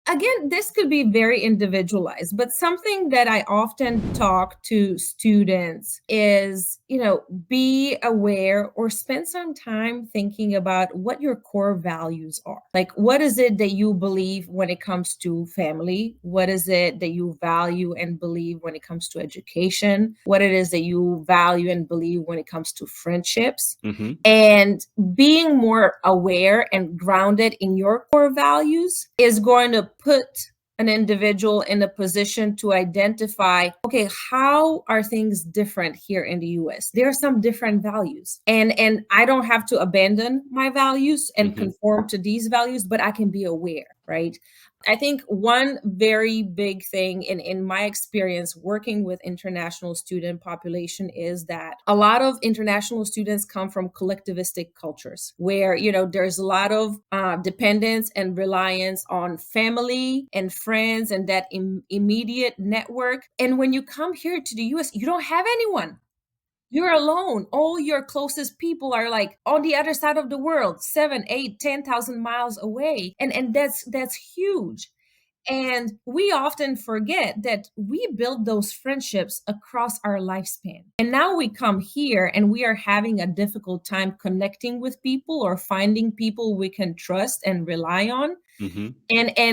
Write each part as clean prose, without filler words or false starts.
Again, this could be very individualized, but something that I often talk to students is, be aware or spend some time thinking about what your core values are. Like, what is it that you believe when it comes to family? What is it that you value and believe when it comes to education? What it is that you value and believe when it comes to friendships? Mm-hmm. And being more aware and grounded in your core values is going to put an individual in a position to identify, okay, how are things different here in the US? There are some different values. And I don't have to abandon my values and Mm-hmm. conform to these values, but I can be aware, right? I think one very big thing in my experience working with international student population is that a lot of international students come from collectivistic cultures where, there's a lot of dependence and reliance on family and friends and that immediate network. And when you come here to the US, you don't have anyone. You're alone. All your closest people are like on the other side of the world, 7, 8, 10,000 miles away. And that's huge. And we often forget that we build those friendships across our lifespan. And now we come here and we are having a difficult time connecting with people or finding people we can trust and rely on. Mm-hmm.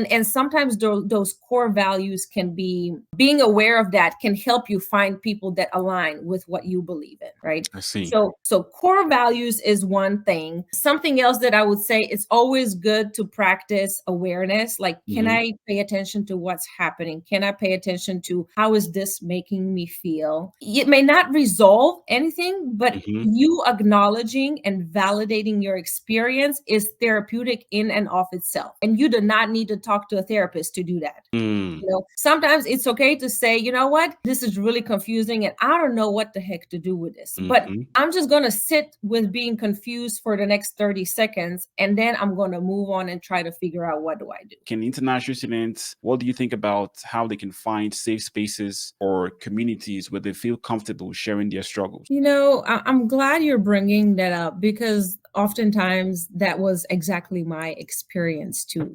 And sometimes those core values can be, being aware of that can help you find people that align with what you believe in, right? I see. So core values is one thing. Something else that I would say, it's always good to practice awareness. Like, can Mm-hmm. I pay attention to what's happening? Can I pay attention to how is this making me feel? It may not resolve anything, but Mm-hmm. you acknowledging and validating your experience is therapeutic in and of itself. And you do not need to talk to a therapist to do that. Mm. Sometimes it's okay to say, you know what, this is really confusing and I don't know what the heck to do with this. But Mm-hmm. I'm just going to sit with being confused for the next 30 seconds and then I'm going to move on and try to figure out what do I do. Can international students, what do you think about how they can find safe spaces or communities where they feel comfortable sharing their struggles? I'm glad you're bringing that up because oftentimes that was exactly my experience too,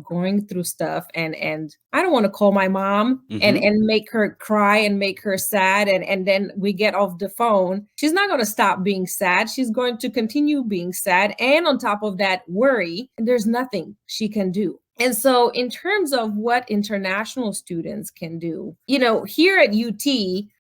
going through stuff and I don't want to call my mom and Mm-hmm. make her cry and make her sad and then we get off the phone. She's not going to stop being sad. She's going to continue being sad and on top of that worry, and there's nothing she can do. And so in terms of what international students can do, here at UT,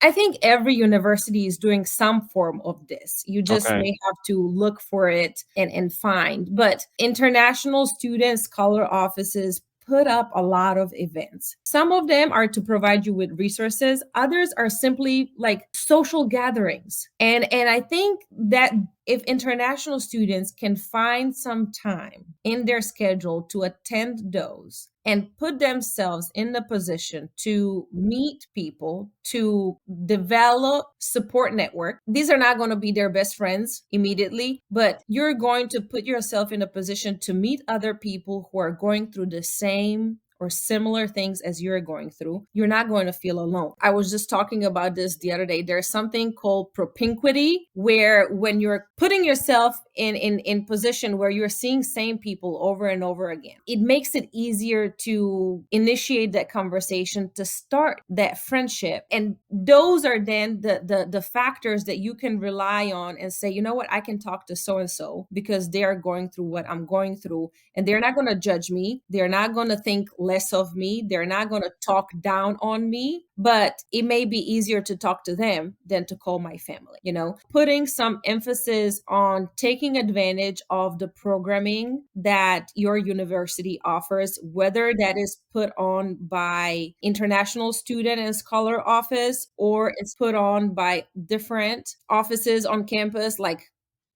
I think every university is doing some form of this. You just Okay. may have to look for it and find. But international student scholar offices put up a lot of events. Some of them are to provide you with resources. Others are simply like social gatherings. And I think that if international students can find some time in their schedule to attend those and put themselves in the position to meet people, to develop support network. These are not going to be their best friends immediately, but you're going to put yourself in a position to meet other people who are going through the same or similar things as you're going through. You're not going to feel alone. I was just talking about this the other day. There's something called propinquity, where when you're putting yourself in position where you're seeing same people over and over again, it makes it easier to initiate that conversation, to start that friendship. And those are then the factors that you can rely on and say, you know what, I can talk to so-and-so because they are going through what I'm going through. And they're not going to judge me. They're not going to think less of me. They're not going to talk down on me, but it may be easier to talk to them than to call my family, putting some emphasis on taking advantage of the programming that your university offers, whether that is put on by international student and scholar office, or it's put on by different offices on campus, like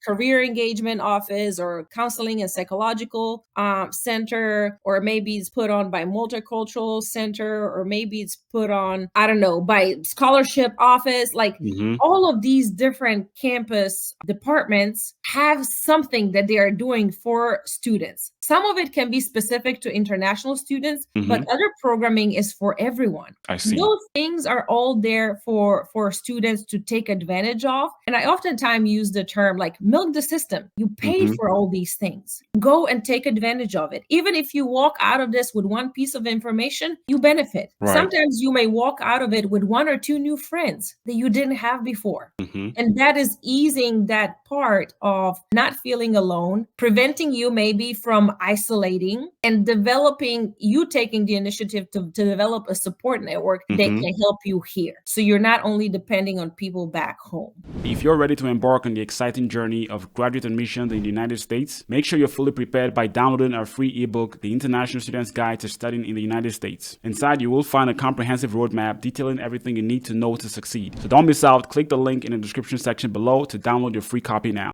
career engagement office or counseling and psychological center, or maybe it's put on by multicultural center, or maybe it's put on, I don't know, by scholarship office. Like Mm-hmm. all of these different campus departments have something that they are doing for students. Some of it can be specific to international students, but other programming is for everyone. I see. Those things are all there for students to take advantage of. And I oftentimes use the term like milk the system. You paid for all these things. Go and take advantage of it. Even if you walk out of this with one piece of information, you benefit. Right. Sometimes you may walk out of it with one or two new friends that you didn't have before. And that is easing that part of not feeling alone, preventing you maybe from isolating, and developing you taking the initiative to develop a support network that can help you here. So you're not only depending on people back home. If you're ready to embark on the exciting journey of graduate admission in the United States, make sure you're fully prepared by downloading our free ebook, The International Students Guide to Studying in the United States. Inside, you will find a comprehensive roadmap detailing everything you need to know to succeed. So don't miss out. Click the link in the description section below to download your free copy now.